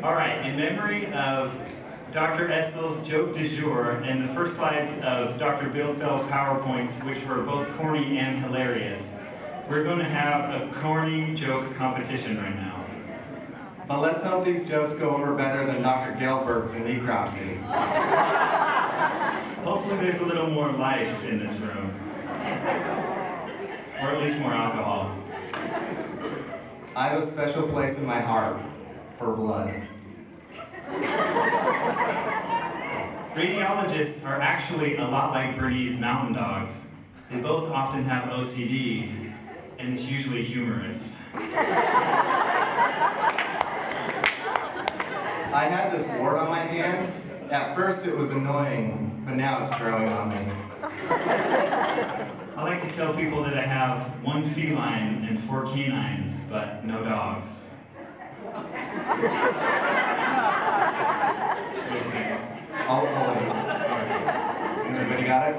All right, in memory of Dr. Estel's joke du jour and the first slides of Dr. Bildfeld's PowerPoints, which were both corny and hilarious, we're going to have a corny joke competition right now. But let's hope these jokes go over better than Dr. Gelbert's in necropsy. Hopefully there's a little more life in this room. Or at least more alcohol. I have a special place in my heart for blood. Radiologists are actually a lot like Bernese mountain dogs. They both often have OCD, and it's usually humorous. I had this wart on my hand. At first it was annoying, but now it's growing on me. I like to tell people that I have 1 feline and 4 canines, but no dogs. Oh, wait. Everybody got it?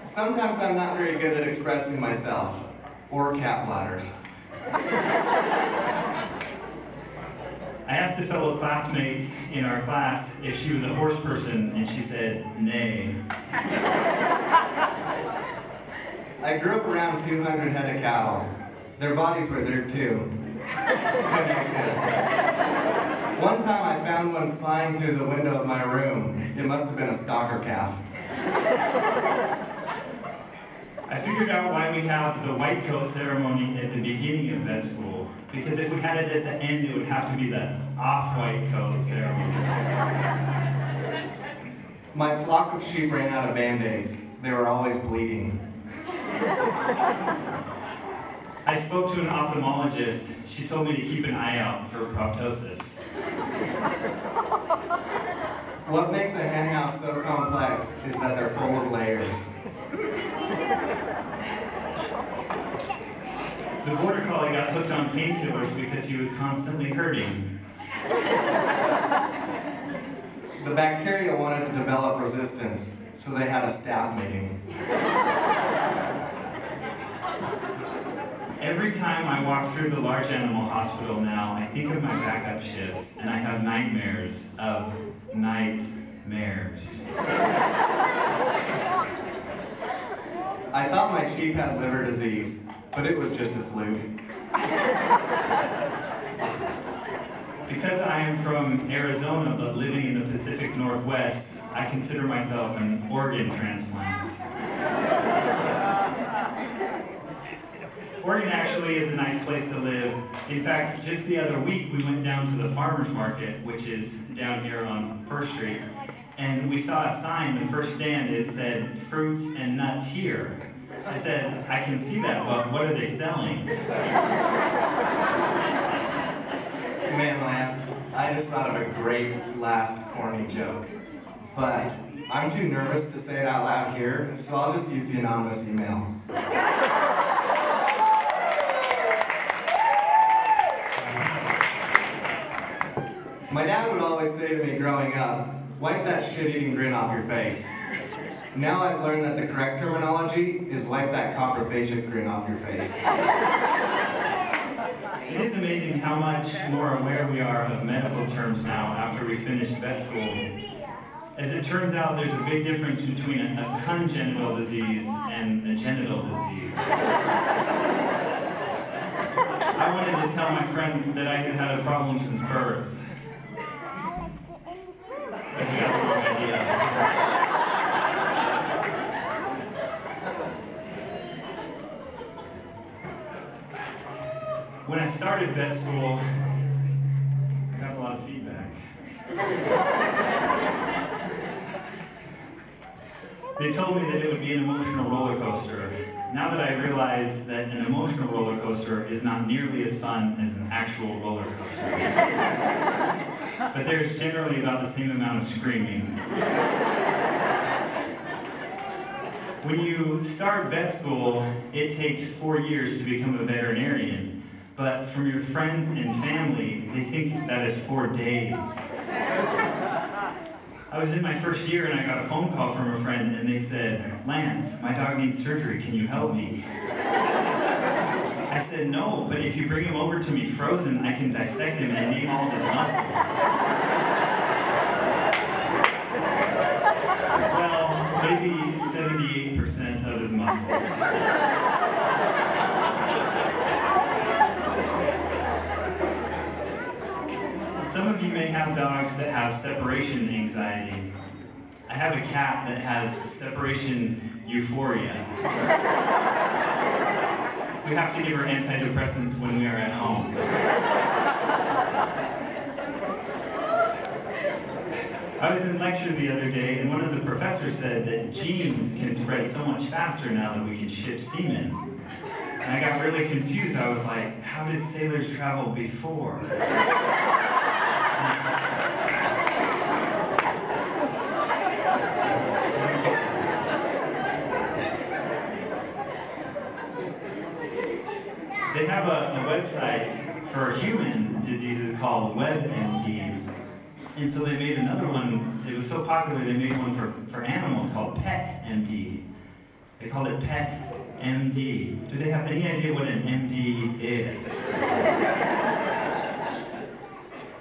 Sometimes I'm not very good at expressing myself, or cat bladders. I asked a fellow classmate in our class if she was a horse person, and she said, nay. I grew up around 200 head of cattle. Their bodies were there too. Connected. One time I found one spying through the window of my room. It must have been a stalker calf. I figured out why we have the white coat ceremony at the beginning of vet school. Because if we had it at the end, it would have to be the off-white coat ceremony. My flock of sheep ran out of Band-Aids. They were always bleeding. I spoke to an ophthalmologist. She told me to keep an eye out for proptosis. What makes a hen house so complex is that they're full of layers. The border collie got hooked on painkillers because he was constantly hurting. The bacteria wanted to develop resistance, so they had a staff meeting. Every time I walk through the large animal hospital now, I think of my backup shifts, and I have nightmares of nightmares. I thought my sheep had liver disease, but it was just a fluke. Because I am from Arizona but living in the Pacific Northwest, I consider myself an organ transplant. Oregon actually is a nice place to live. In fact, just the other week we went down to the farmer's market, which is down here on First Street, and we saw a sign, the first stand, it said, fruits and nuts here. I said, I can see that, but what are they selling? Man, Lance, I just thought of a great last corny joke. But I'm too nervous to say it out loud here, so I'll just use the anonymous email. My dad would always say to me growing up, wipe that shit-eating grin off your face. Now I've learned that the correct terminology is wipe that coprophagic grin off your face. It is amazing how much more aware we are of medical terms now after we finished vet school. As it turns out, there's a big difference between a congenital disease and a genital disease. I wanted to tell my friend that I had had a problem since birth. But he got the wrong idea. When I started vet school, I got a lot of feedback. They told me that it would be an emotional roller coaster. Now that I realize that an emotional roller coaster is not nearly as fun as an actual roller coaster. But there's generally about the same amount of screaming. When you start vet school, it takes 4 years to become a veterinarian. But from your friends and family, they think that is 4 days. I was in my first year and I got a phone call from a friend and they said, Lance, my dog needs surgery, can you help me? I I said, no, but if you bring him over to me frozen, I can dissect him and name all of his muscles. Well, maybe 78% of his muscles. Some of you may have dogs that have separation anxiety. I have a cat that has separation euphoria. We have to give her antidepressants when we are at home. I was in lecture the other day, and one of the professors said that genes can spread so much faster now that we can ship semen. And I got really confused. I was like, how did sailors travel before? They have a website for human diseases called WebMD. And so they made another one. It was so popular, they made one for animals called PetMD. They called it PetMD. Do they have any idea what an MD is?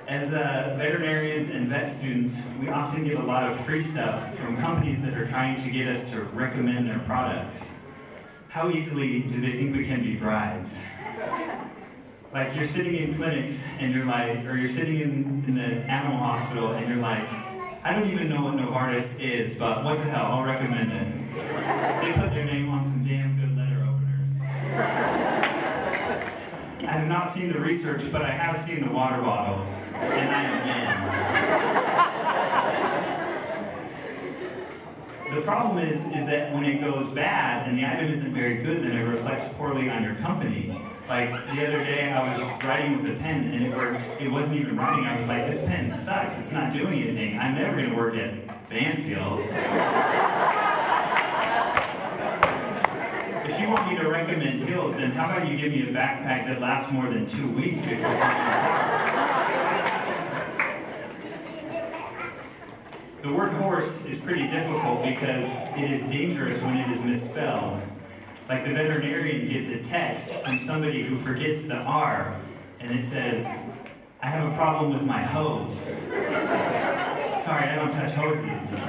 As veterinarians and vet students, we often get a lot of free stuff from companies that are trying to get us to recommend their products. How easily do they think we can be bribed? Like you're sitting in clinics and you're like, or you're sitting in the animal hospital and you're like, I don't even know what Novartis is, but what the hell, I'll recommend it. They put their name on some damn good letter openers. I have not seen the research, but I have seen the water bottles, and I am in. The problem is that when it goes bad and the item isn't very good, then it reflects poorly on your company. Like the other day, I was writing with a pen and it wasn't even writing. I was like, this pen sucks. It's not doing anything. I'm never going to work at Banfield. If you want me to recommend Hills, then how about you give me a backpack that lasts more than 2 weeks before coming apart? The word horse is pretty difficult because it is dangerous when it is misspelled. Like the veterinarian gets a text from somebody who forgets the R, and it says, I have a problem with my hose. Sorry, I don't touch hoses.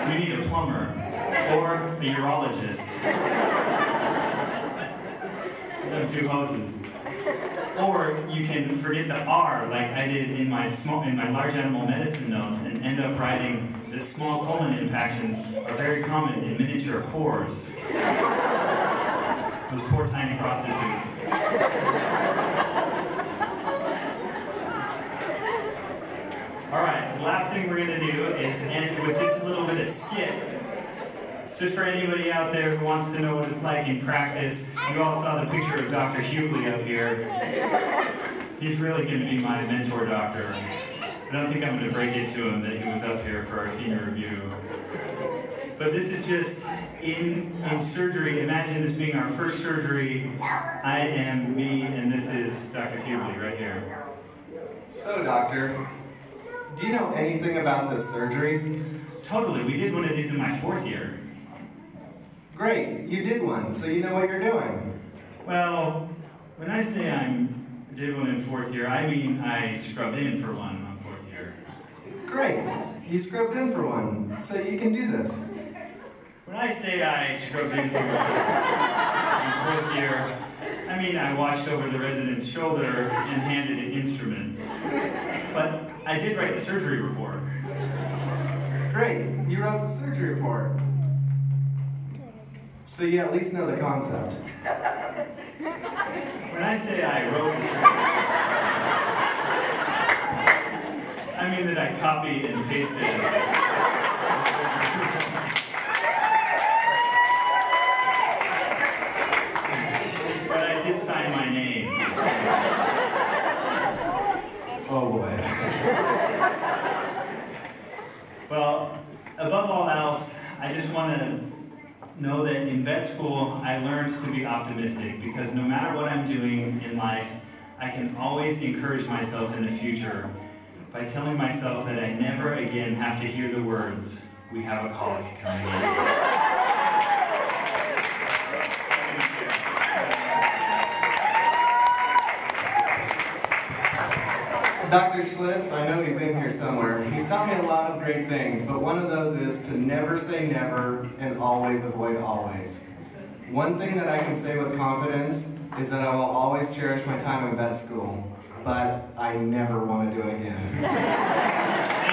We need a plumber, or a urologist. I have 2 hoses. Or you can forget the R, like I did in my large animal medicine notes, and end up writing that small colon impactions are very common in miniature whores. Those poor tiny prostitutes. Alright, the last thing we're going to do is end with just a little bit of skit. Just for anybody out there who wants to know what it's like in practice, you all saw the picture of Dr. Hughley up here. He's really going to be my mentor doctor. I don't think I'm going to break it to him that he was up here for our senior review. But this is just in surgery. Imagine this being our first surgery. I am me, and this is Dr. Hughley right here. So, doctor, do you know anything about this surgery? Totally. We did one of these in my 4th year. Great, you did one, so you know what you're doing. Well, when I say I did one in 4th year, I mean I scrubbed in for one on 4th year. Great, you scrubbed in for one, so you can do this. When I say I scrubbed in for one in 4th year, I mean I watched over the resident's shoulder and handed in instruments. But I did write the surgery report. Great, you wrote the surgery report. So you at least know the concept. When I say I wrote the surgery report, I mean that I copied and pasted the surgery report. But I did sign my name. Oh boy. Well, above all else, I just want to know that in vet school, I learned to be optimistic because no matter what I'm doing in life, I can always encourage myself in the future by telling myself that I never again have to hear the words, "We have a colic coming in." Dr. Schlitz, I know he's in here somewhere. He's taught me a lot of great things, but one of those is to never say never and always avoid always. One thing that I can say with confidence is that I will always cherish my time in vet school, but I never want to do it again.